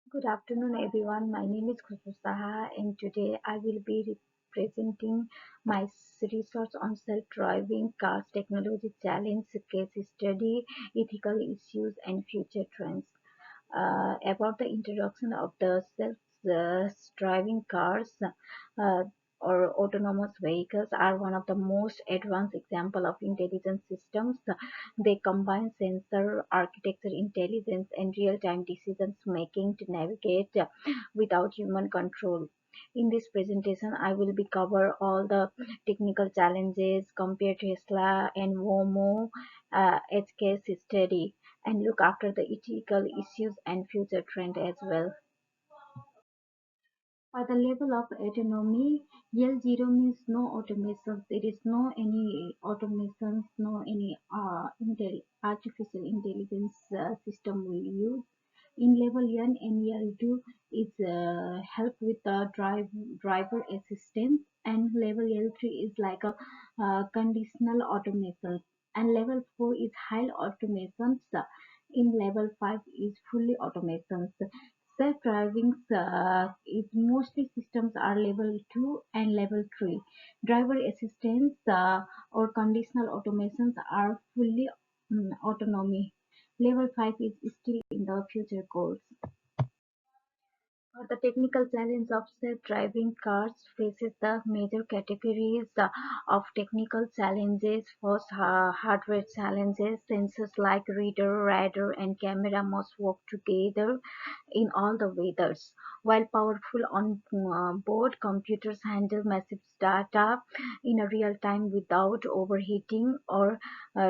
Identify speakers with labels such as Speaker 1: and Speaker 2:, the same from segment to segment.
Speaker 1: Good afternoon, everyone. My name is Khushbu Saha, and today I will be presenting my research on self-driving cars technology challenge, case study, ethical issues, and future trends. About the introduction of the self-driving cars uh, or autonomous vehicles are one of the most advanced example of intelligent systems. They combine sensor architecture intelligence and real-time decisions making to navigate without human control. In this presentation, I will be cover all the technical challenges, compare Tesla and Waymo edge case study, and look after the ethical issues and future trend as well. For the level of autonomy, L0 means no automation. There is no any automations, no any artificial intelligence system will use. In level N and L2 is help with the driver assistance, and level L3 is like a conditional automation, and level 4 is high automations. In level 5 is fully automations. Self-driving is mostly systems are level 2 and level 3. Driver assistance or conditional automations are fully autonomy. Level 5 is still in the future goals. The technical challenge of self-driving cars faces the major categories of technical challenges. First, hardware challenges. Sensors like radar, and camera must work together in all the weathers. While powerful on board computers handle massive data in a real time without overheating or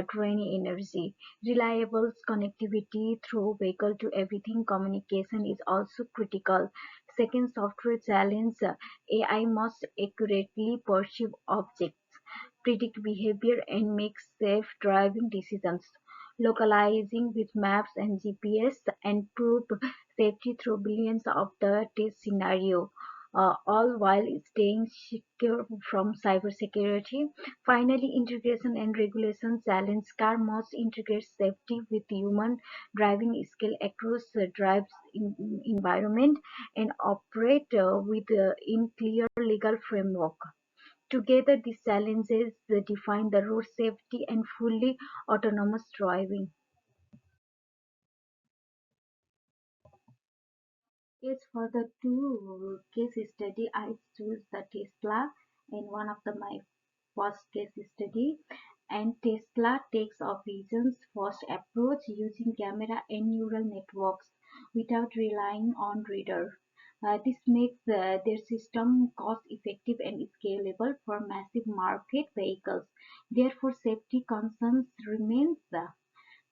Speaker 1: draining energy. Reliable connectivity through vehicle to everything communication is also critical. Second, software challenge. AI must accurately perceive objects, predict behavior, and make safe driving decisions. Localizing with maps and GPS and prove safety through billions of the test scenario, all while staying secure from cybersecurity. Finally, integration and regulation challenge. Car must integrate safety with human driving skill across drives environment and operate in clear legal framework. Together, these challenges define the road safety and fully autonomous driving. Yes, for the two case study, I choose the Tesla in one of my first case study. And Tesla takes a vision's first approach using camera and neural networks without relying on radar. This makes their system cost effective and scalable for massive market vehicles. Therefore, safety concerns remains.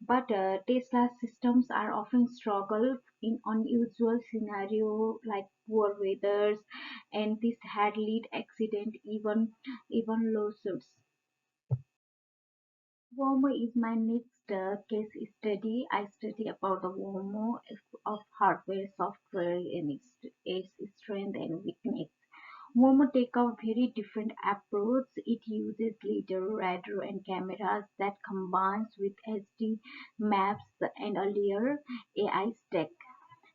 Speaker 1: But Tesla systems are often struggle in unusual scenario like poor weathers, and this had lead accident, even lawsuits. Waymo is my next case study. I study about the Waymo of hardware, software, and its strength and weakness. Waymo take a very different approach. It uses lidar, radar, and cameras that combines with SD maps and earlier AI stack.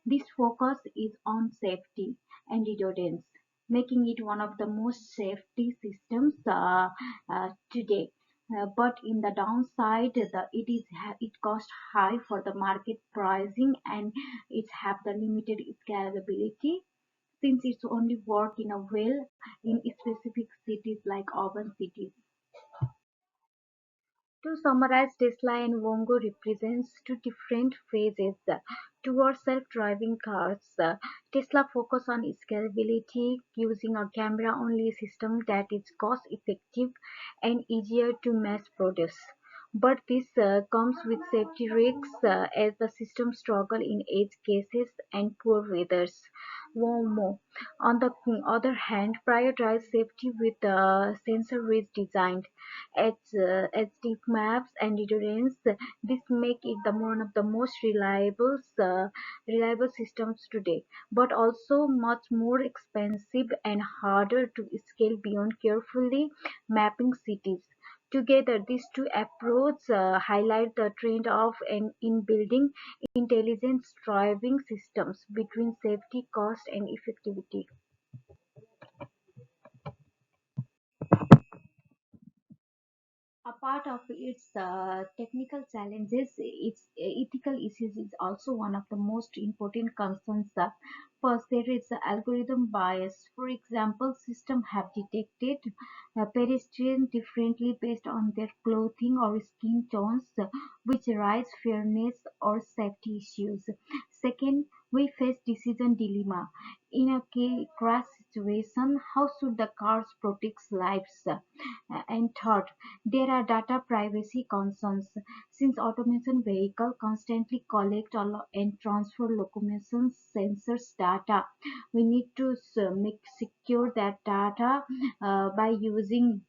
Speaker 1: This focus is on safety and redundancy, making it one of the most safety systems today. But in the downside, it costs high for the market pricing, and it have the limited scalability since it's only work in a well in specific cities like urban cities. To summarize, Tesla and Wongo represents two different phases towards self-driving cars. Tesla focus on scalability using a camera-only system that is cost-effective and easier to mass produce. But this comes with safety risks as the system struggle in edge cases and poor weathers. Wonmo, on the other hand, prioritize safety with sensor-rich design as deep maps and endurance. This make it the one of the most reliable systems today, but also much more expensive and harder to scale beyond carefully mapping cities. Together, these two approaches highlight the trend of in building intelligence driving systems between safety, cost, and effectivity. A part of its technical challenges, its ethical issues is also one of the most important concerns. First, there is algorithm bias. For example, systems have detected pedestrians differently based on their clothing or skin tones, which raise fairness or safety issues. Second, we face decision dilemma. In a crash situation, how should the cars protect lives? And third, there are data privacy concerns. Since automation vehicles constantly collect and transfer locomotion sensors data, we need to make secure that data by using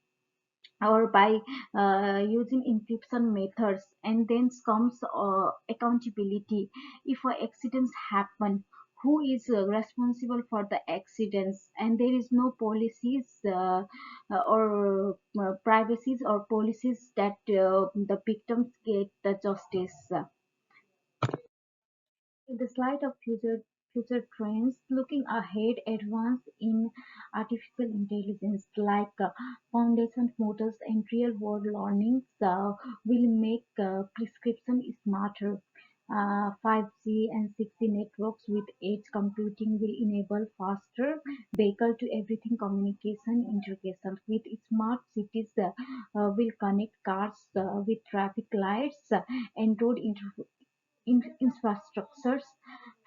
Speaker 1: encryption methods. And then comes accountability. If accidents happen, who is responsible for the accidents? And there is no policies or privacies or policies that the victims get the justice. In the slide of future trends, looking ahead, advance in artificial intelligence like foundation models and real-world learnings will make prescription smarter. 5G and 6G networks with edge computing will enable faster vehicle-to-everything communication integration. With smart cities, will connect cars with traffic lights and road infrastructures.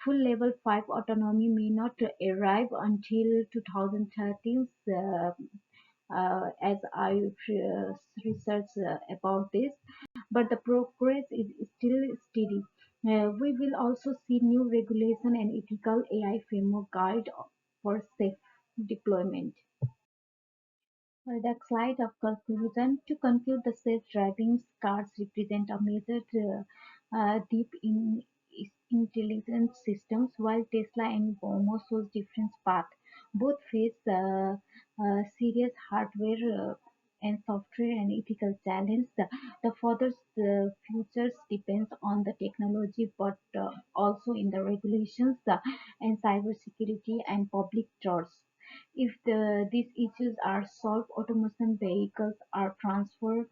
Speaker 1: Full level 5 autonomy may not arrive until 2013, as I research about this, but the progress is still steady. We will also see new regulation and ethical AI framework guide for safe deployment. The slide of conclusion. To conclude, the self-driving cars represent a major deep in intelligent systems, while Tesla and Waymo shows different paths. Both face serious hardware and software and ethical challenge. The further futures depends on the technology, but also in the regulations and cybersecurity and public trust. If these issues are solved, automation vehicles are transport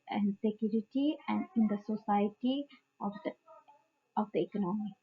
Speaker 1: and security and in the society of the economy.